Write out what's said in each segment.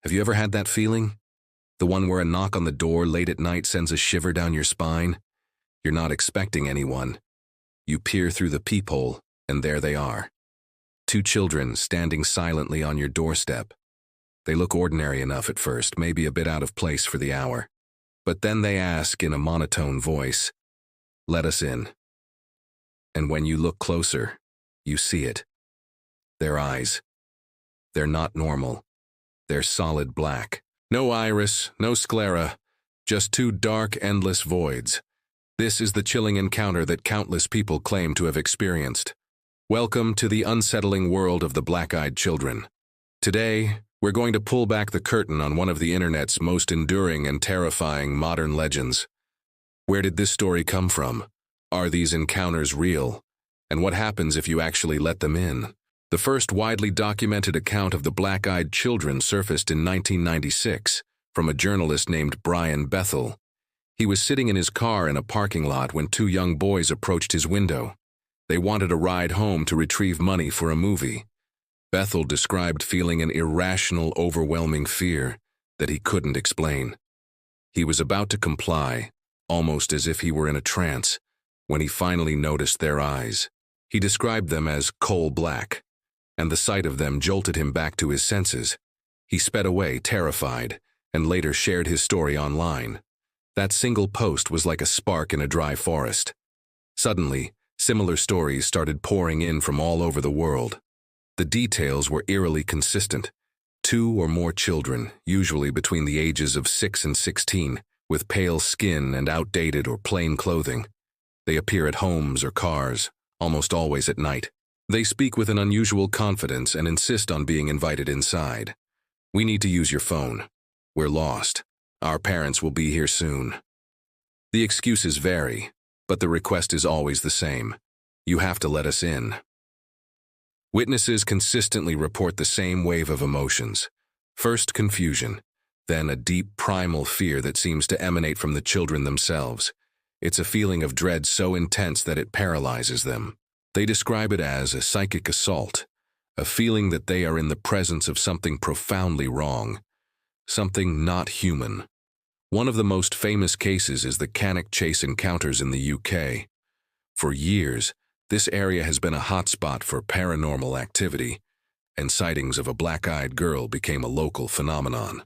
Have you ever had that feeling? The one where a knock on the door late at night sends a shiver down your spine? You're not expecting anyone. You peer through the peephole, and there they are. Two children standing silently on your doorstep. They look ordinary enough at first, maybe a bit out of place for the hour. But then they ask in a monotone voice, "Let us in." And when you look closer, you see it. Their eyes. They're not normal. They're solid black. No iris, no sclera, just two dark, endless voids. This is the chilling encounter that countless people claim to have experienced. Welcome to the unsettling world of the black-eyed children. Today, we're going to pull back the curtain on one of the internet's most enduring and terrifying modern legends. Where did this story come from? Are these encounters real? And what happens if you actually let them in? The first widely documented account of the black-eyed children surfaced in 1996 from a journalist named Brian Bethel. He was sitting in his car in a parking lot when two young boys approached his window. They wanted a ride home to retrieve money for a movie. Bethel described feeling an irrational, overwhelming fear that he couldn't explain. He was about to comply, almost as if he were in a trance, when he finally noticed their eyes. He described them as coal black, and the sight of them jolted him back to his senses. He sped away, terrified, and later shared his story online. That single post was like a spark in a dry forest. Suddenly, similar stories started pouring in from all over the world. The details were eerily consistent. Two or more children, usually between the ages of 6 and 16, with pale skin and outdated or plain clothing. They appear at homes or cars, almost always at night. They speak with an unusual confidence and insist on being invited inside. "We need to use your phone. We're lost. Our parents will be here soon." The excuses vary, but the request is always the same. You have to let us in. Witnesses consistently report the same wave of emotions. First confusion, then a deep primal fear that seems to emanate from the children themselves. It's a feeling of dread so intense that it paralyzes them. They describe it as a psychic assault, a feeling that they are in the presence of something profoundly wrong, something not human. One of the most famous cases is the Cannock Chase encounters in the UK. For years, this area has been a hotspot for paranormal activity, and sightings of a black-eyed girl became a local phenomenon.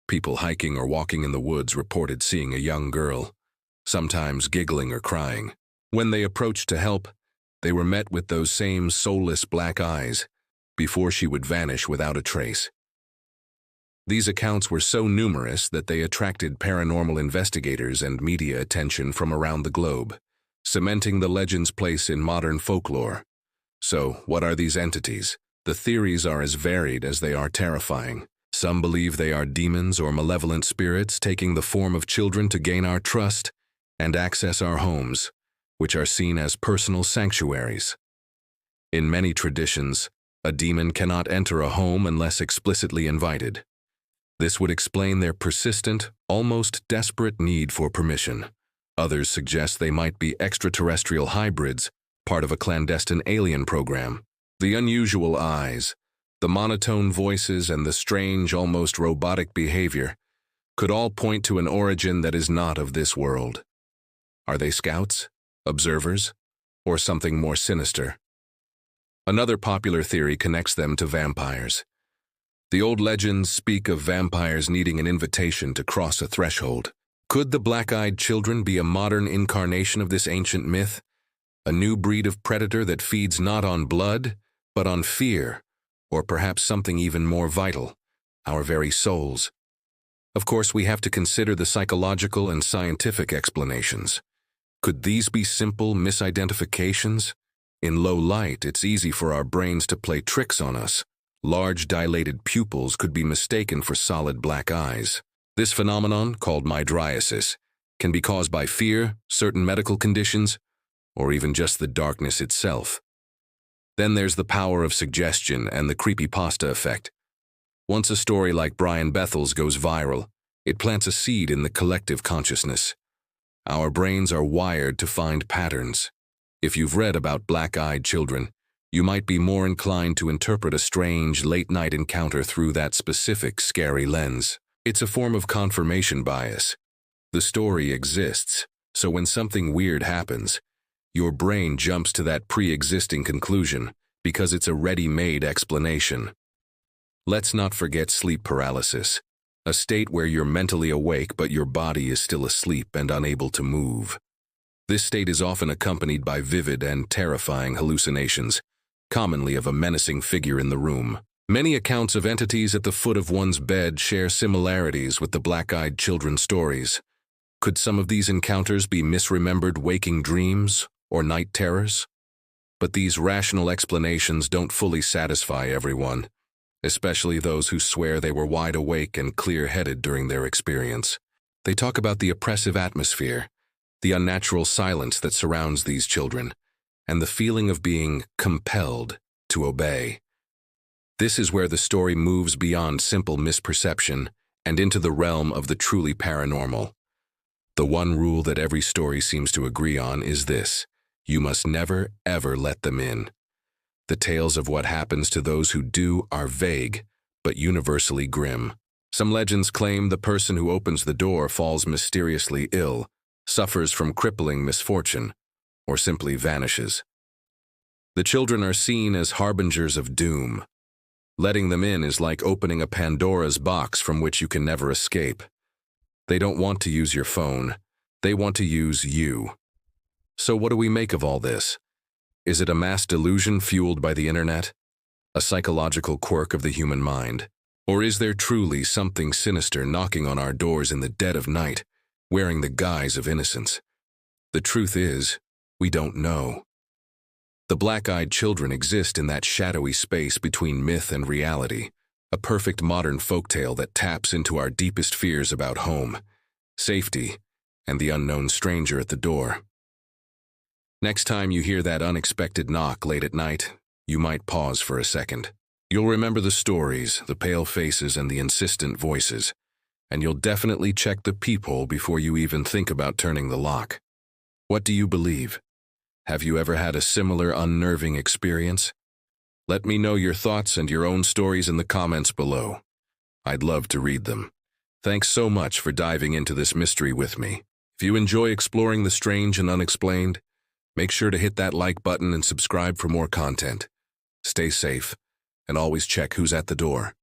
People hiking or walking in the woods reported seeing a young girl, sometimes giggling or crying. When they approached to help, they were met with those same soulless black eyes, before she would vanish without a trace. These accounts were so numerous that they attracted paranormal investigators and media attention from around the globe, cementing the legend's place in modern folklore. So, what are these entities? The theories are as varied as they are terrifying. Some believe they are demons or malevolent spirits taking the form of children to gain our trust and access our homes, which are seen as personal sanctuaries. In many traditions, a demon cannot enter a home unless explicitly invited. This would explain their persistent, almost desperate need for permission. Others suggest they might be extraterrestrial hybrids, part of a clandestine alien program. The unusual eyes, the monotone voices, and the strange, almost robotic behavior could all point to an origin that is not of this world. Are they scouts, observers, or something more sinister? Another popular theory connects them to vampires. The old legends speak of vampires needing an invitation to cross a threshold. Could the black-eyed children be a modern incarnation of this ancient myth? A new breed of predator that feeds not on blood, but on fear, or perhaps something even more vital, our very souls. Of course, we have to consider the psychological and scientific explanations. Could these be simple misidentifications? In low light, it's easy for our brains to play tricks on us. Large dilated pupils could be mistaken for solid black eyes. This phenomenon, called mydriasis, can be caused by fear, certain medical conditions, or even just the darkness itself. Then there's the power of suggestion and the creepypasta effect. Once a story like Brian Bethel's goes viral, it plants a seed in the collective consciousness. Our brains are wired to find patterns. If you've read about black-eyed children, You might be more inclined to interpret a strange, late-night encounter through that specific, scary lens. It's a form of confirmation bias. The story exists, so when something weird happens, your brain jumps to that pre-existing conclusion because it's a ready-made explanation. Let's not forget sleep paralysis, a state where you're mentally awake but your body is still asleep and unable to move. This state is often accompanied by vivid and terrifying hallucinations, commonly of a menacing figure in the room. Many accounts of entities at the foot of one's bed share similarities with the black-eyed children stories. Could some of these encounters be misremembered waking dreams or night terrors? But these rational explanations don't fully satisfy everyone, especially those who swear they were wide awake and clear-headed during their experience. They talk about the oppressive atmosphere, the unnatural silence that surrounds these children, and the feeling of being compelled to obey. This is where the story moves beyond simple misperception and into the realm of the truly paranormal. The one rule that every story seems to agree on is this: you must never, ever let them in. The tales of what happens to those who do are vague, but universally grim. Some legends claim the person who opens the door falls mysteriously ill, suffers from crippling misfortune, or simply vanishes. The children are seen as harbingers of doom. Letting them in is like opening a Pandora's box from which you can never escape. They don't want to use your phone. They want to use you. So what do we make of all this? Is it a mass delusion fueled by the internet? A psychological quirk of the human mind? Or is there truly something sinister knocking on our doors in the dead of night, wearing the guise of innocence? The truth is, we don't know. The black-eyed children exist in that shadowy space between myth and reality, a perfect modern folktale that taps into our deepest fears about home, safety, and the unknown stranger at the door. Next time you hear that unexpected knock late at night, you might pause for a second. You'll remember the stories, the pale faces, and the insistent voices, and you'll definitely check the peephole before you even think about turning the lock. What do you believe? Have you ever had a similar unnerving experience? Let me know your thoughts and your own stories in the comments below. I'd love to read them. Thanks so much for diving into this mystery with me. If you enjoy exploring the strange and unexplained, make sure to hit that like button and subscribe for more content. Stay safe, and always check who's at the door.